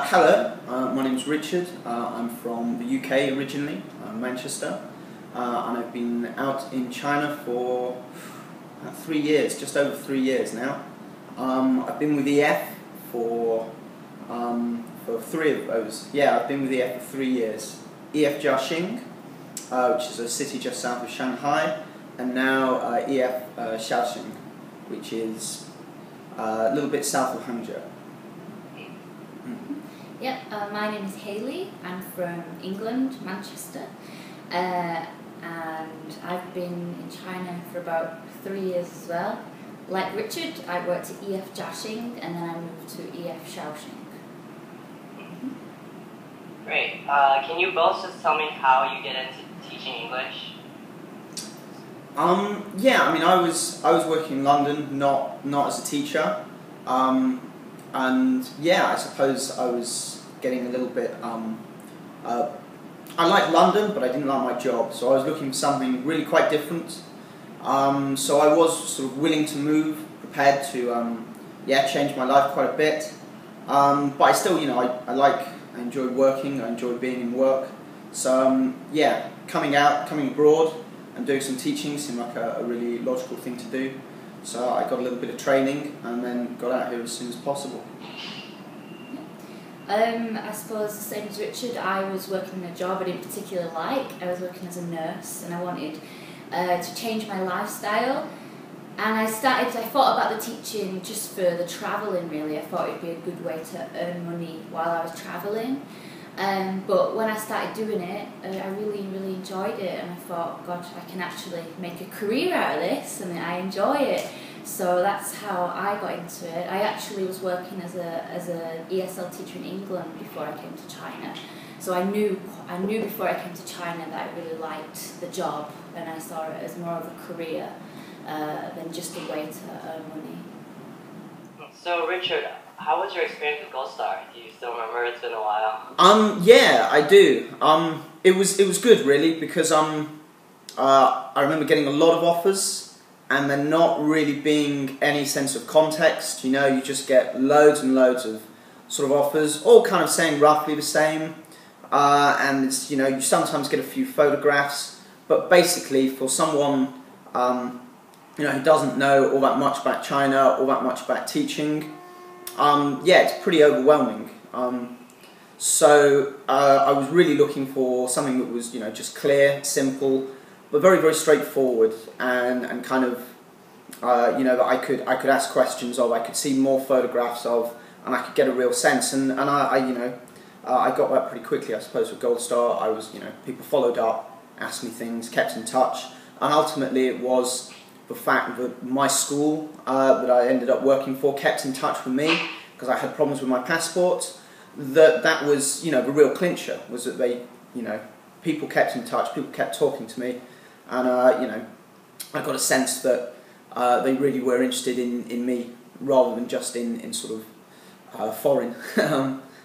Hello, my name's Richard. I'm from the UK originally, Manchester, and I've been out in China for 3 years, just over 3 years now. I've been with EF for 3 of those. Yeah, I've been with EF for 3 years. EF Shaoxing, which is a city just south of Shanghai, and now EF Shaoxing, which is a little bit south of Hangzhou. Yep, my name is Hayley. I'm from England, Manchester, and I've been in China for about 3 years as well. Like Richard, I worked at EF Shaoxing and then I moved to EF Shaoxing. Great. Can you both just tell me how you get into teaching English? Yeah, I mean, I was working in London, not as a teacher, and yeah, I suppose I was getting a little bit. I liked London, but I didn't like my job, so I was looking for something really quite different. So I was sort of willing to move, prepared to change my life quite a bit. But I still, I enjoy working, I enjoy being in work. So yeah, coming abroad and doing some teaching seemed like a really logical thing to do. So I got a little bit of training and then got out here as soon as possible. I suppose the same as Richard, I was working in a job I didn't particularly like. I was working as a nurse and I wanted to change my lifestyle. And I thought about the teaching just for the travelling really. I thought it would be a good way to earn money while I was travelling. But when I started doing it, I really enjoyed it, and I thought, God, I can actually make a career out of this, and I enjoy it. So that's how I got into it. I actually was working as a ESL teacher in England before I came to China. So I knew before I came to China that I really liked the job, and I saw it as more of a career than just a way to earn money. So Richard, how was your experience with Gold Star? Do you still remember? It's been a while. Yeah, I do. It was good really, because I remember getting a lot of offers and there not really being any sense of context. You just get loads and loads of sort of offers, all kind of saying roughly the same, and it's, you sometimes get a few photographs, but basically for someone who doesn't know all that much about China, all that much about teaching, it's pretty overwhelming. So I was really looking for something that was, just clear, simple, but very straightforward, and kind of, that I could ask questions of, I could see more photographs of, and I could get a real sense. And I got that pretty quickly, I suppose. With Gold Star, I was, people followed up, asked me things, kept in touch, and ultimately it was the fact that my school that I ended up working for kept in touch with me because I had problems with my passport. That was, the real clincher, was that they, people kept in touch, people kept talking to me, and I got a sense that they really were interested in me rather than just in sort of foreign.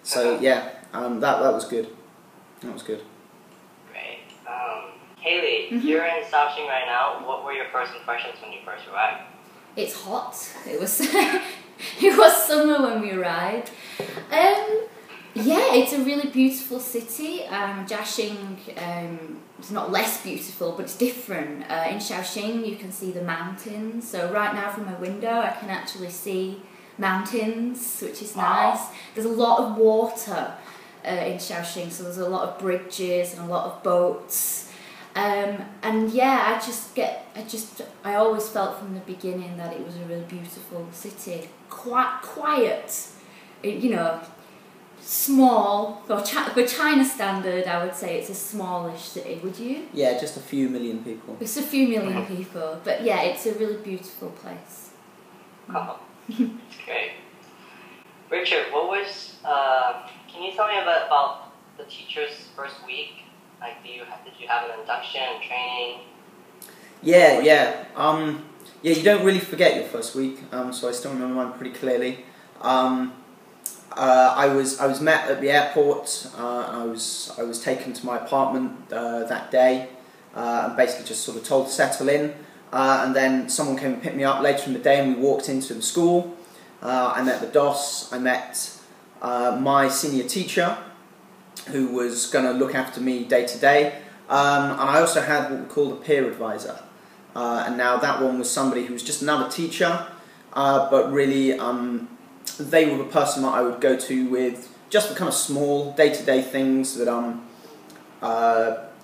So yeah, that was good. That was good. Hayley, you're in Shaoxing right now. What were your first impressions when you first arrived? It's hot. It was it was summer when we arrived. Yeah, it's a really beautiful city. Shaoxing is not less beautiful, but it's different. In Shaoxing, you can see the mountains. So right now, from my window, I can actually see mountains, which is nice. There's a lot of water in Shaoxing, so there's a lot of bridges and a lot of boats. And yeah, I always felt from the beginning that it was a really beautiful city. Quite quiet, small. For China standard, I would say it's a smallish city, would you? Yeah, just a few million people. It's a few million people, but yeah, it's a really beautiful place. Oh, that's great. Richard, can you tell me about the teacher's first week? Like, did you have an induction, training? Yeah. You don't really forget your first week, so I still remember mine pretty clearly. I was met at the airport. I was taken to my apartment that day, and basically just sort of told to settle in. And then someone came and picked me up later in the day, and we walked into the school. I met the DOS. I met my senior teacher, who was going to look after me day to day, and I also had what we called a peer advisor. And now that one was somebody who was just another teacher, but really they were the person that I would go to with just the kind of small day-to-day things that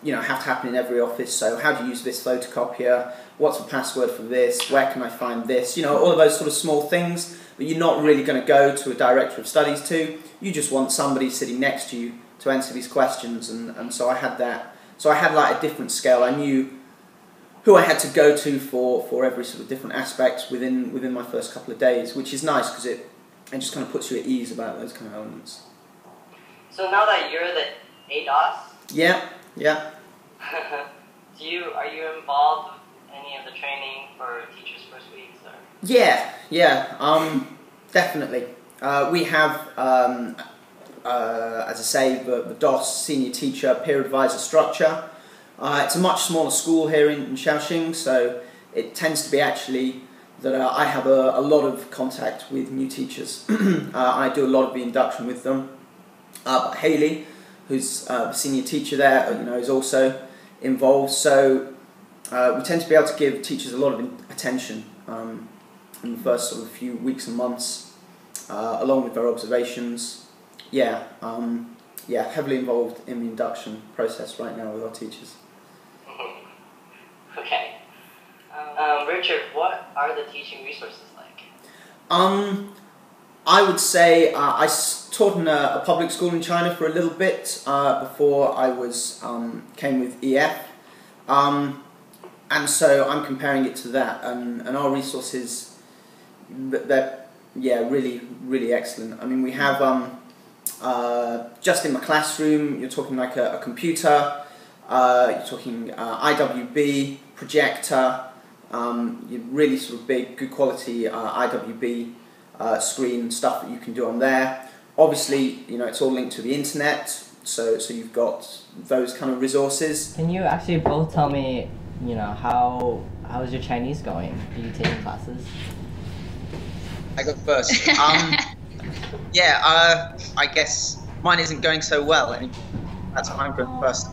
you know, have to happen in every office. So how do you use this photocopier? What's the password for this? Where can I find this? You know, all of those sort of small things, but you're not really going to go to a director of studies to. You just want somebody sitting next to you to answer these questions, and so I had that. So I had like a different scale. I knew who I had to go to for every sort of different aspect within my first couple of days, which is nice because it just kind of puts you at ease about those kind of elements. So now that you're the ADOS, yeah. Are you involved with any of the training for teachers' first weeks? Or? Yeah, definitely. We have, as I say, the DOS senior teacher peer advisor structure. It's a much smaller school here in Shaoxing, so it tends to be actually that I have a lot of contact with new teachers. I do a lot of the induction with them. But Hayley, who's the senior teacher there, you know, is also involved. So we tend to be able to give teachers a lot of attention in the first sort of few weeks and months, along with their observations. Yeah, heavily involved in the induction process right now with our teachers. Okay. Richard, what are the teaching resources like? I would say I taught in a public school in China for a little bit before I came with EF, and so I'm comparing it to that, and our resources, they're really excellent. I mean, we have just in my classroom, you're talking like a computer, you're talking IWB, projector, really sort of big, good quality IWB screen stuff that you can do on there. Obviously, you know, it's all linked to the internet, so you've got those kind of resources. Can you actually both tell me, you know, how's your Chinese going? Are you taking classes? I go first. I guess mine isn't going so well. That's why I'm going first.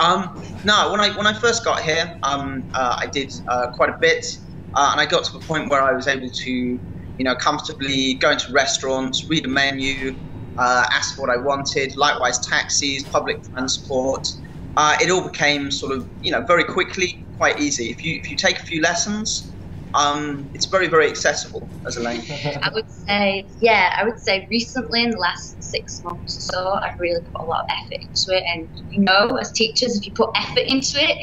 No, when I first got here, I did quite a bit, and I got to the point where I was able to, you know, comfortably go into restaurants, read a menu, ask what I wanted. Likewise, taxis, public transport. It all became sort of, you know, very quickly quite easy. If you take a few lessons, it's very accessible as a language. I would say recently in the last 6 months or so, I've really put a lot of effort into it. And you know, as teachers, if you put effort into it,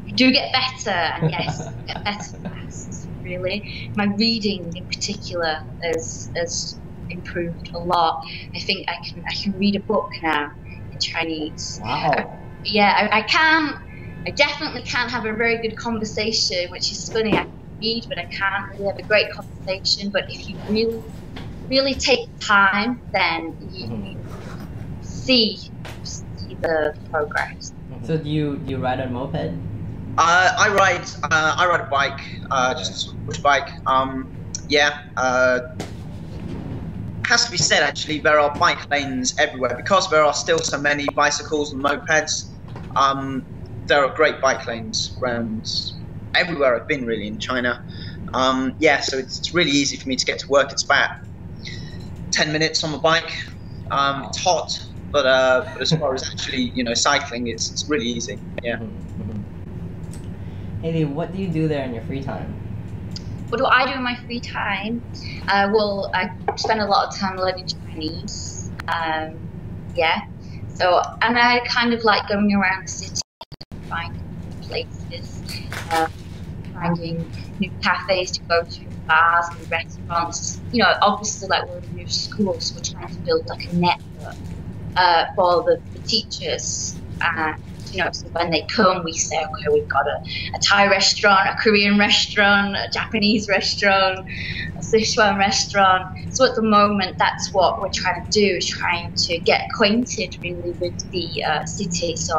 you do get better. And yes, you get better fast. Really, my reading in particular has improved a lot. I think I can read a book now in Chinese. Wow. I definitely can't have a very good conversation, which is funny. I read, but I can't really have a great conversation. But if you really take time, then you see the progress. So do you ride a moped? I ride a bike, just a push bike. Has to be said, actually, there are bike lanes everywhere because there are still so many bicycles and mopeds. There are great bike lanes around everywhere I've been, really, in China. So it's really easy for me to get to work. It's about 10 minutes on the bike. It's hot, but as far as actually, you know, cycling, it's really easy. Yeah. Hayley, what do you do there in your free time? What do I do in my free time? Well, I spend a lot of time learning Chinese. So, and I kind of like going around the city, finding places, finding new cafes to go to, bars and restaurants. You know, obviously, like we're a new school, so we're trying to build like a network for the teachers. You know, so when they come, we say, okay, we've got a Thai restaurant, a Korean restaurant, a Japanese restaurant, Sichuan restaurant. So at the moment, that's what we're trying to do, is trying to get acquainted really with the city. So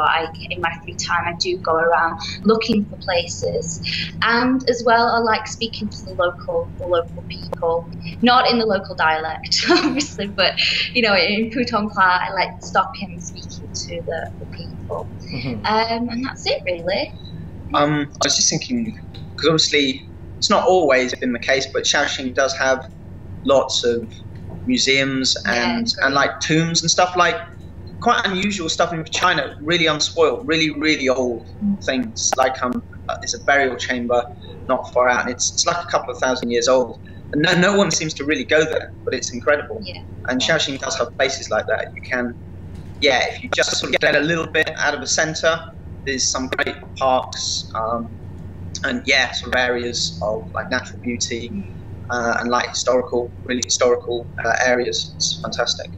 in my free time, I do go around looking for places, and as well, I like speaking to the local people, not in the local dialect, obviously, but in Putonghua, I like stopping and speaking to the people, and that's it really. I was just thinking, because obviously it's not always been the case, but Shaoxing does have lots of museums and like tombs and stuff, like quite unusual stuff in China, really unspoiled, really old things. Like there's a burial chamber not far out, and it's like a couple of thousand years old. And no one seems to really go there, but it's incredible. Yeah. And Shaoxing does have places like that. You can, if you just sort of get a little bit out of the centre, there's some great parks, and sort of areas of like natural beauty, and like really historical areas. It's fantastic.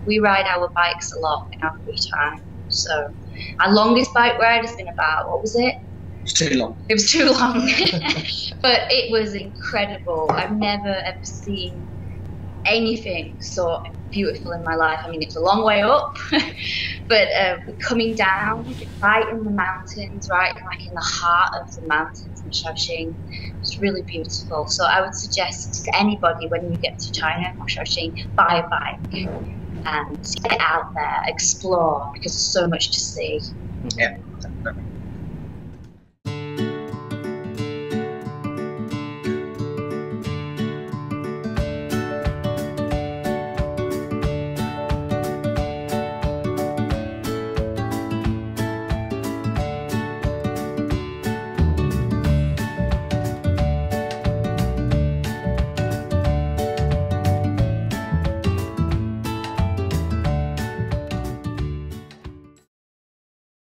We ride our bikes a lot in our free time. So our longest bike ride has been about, what was it? It's too long. It was too long, but it was incredible. I've never ever seen anything so beautiful in my life. I mean, it's a long way up, but coming down right in the mountains, right like in the heart of the mountains in Shaoxing, it's really beautiful. So I would suggest to anybody, when you get to China or Shaoxing, buy a bike and get out there, explore, because there's so much to see. Yeah.